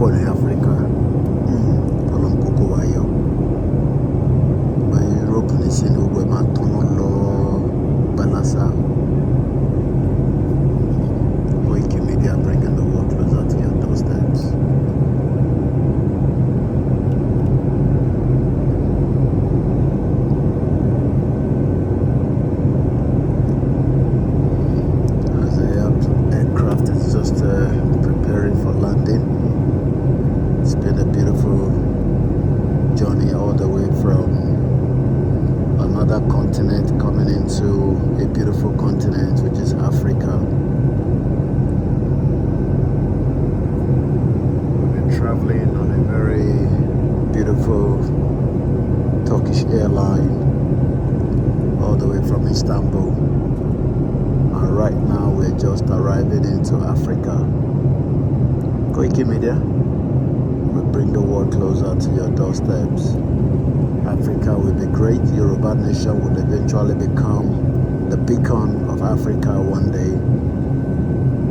pọ̀ ní Áfíríkà ọlọ́run kókó wa yọ báyìí Europe ní sí ni gbogbo ẹ̀ máa tọ́nà lọ gbalasa. Koikimedia bringing the world closer to your doorsteps. As the aircraft is just preparing for landing. It's been a beautiful journey all the way from another continent coming into a beautiful continent, which is Africa. We've been traveling on a very beautiful Turkish Airline all the way from Istanbul. And right now we're just arriving into Africa. Koikimedia will bring the world closer to your doorsteps. Africa will be great. Yoruba nation will eventually become the beacon of Africa one day,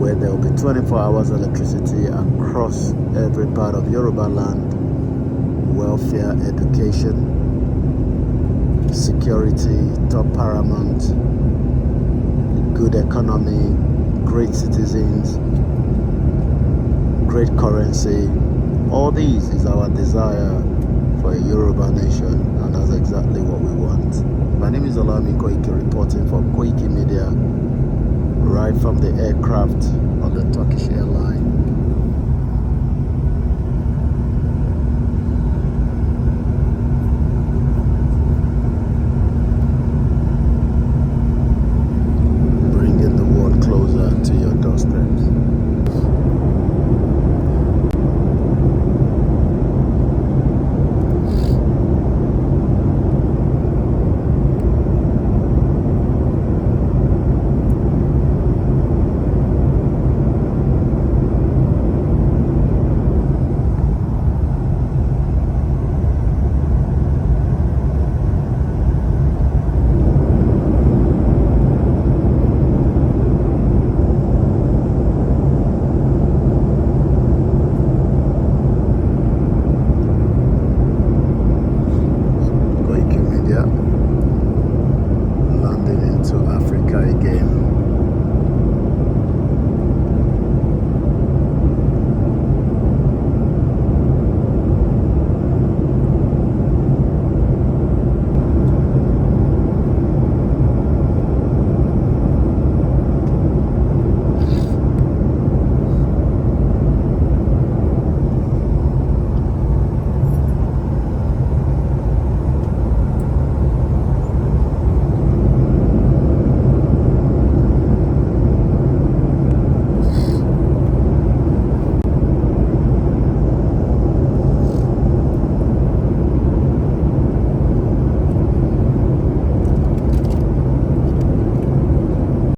where there will be 24 hours electricity across every part of Yoruba land, welfare, education, security, top paramount, good economy, great citizens, great currency. All these is our desire for a Yoruba nation, and that's exactly what we want. My name is Olami Koiki, reporting for Koikimedia, right from the aircraft on the Turkish Airline.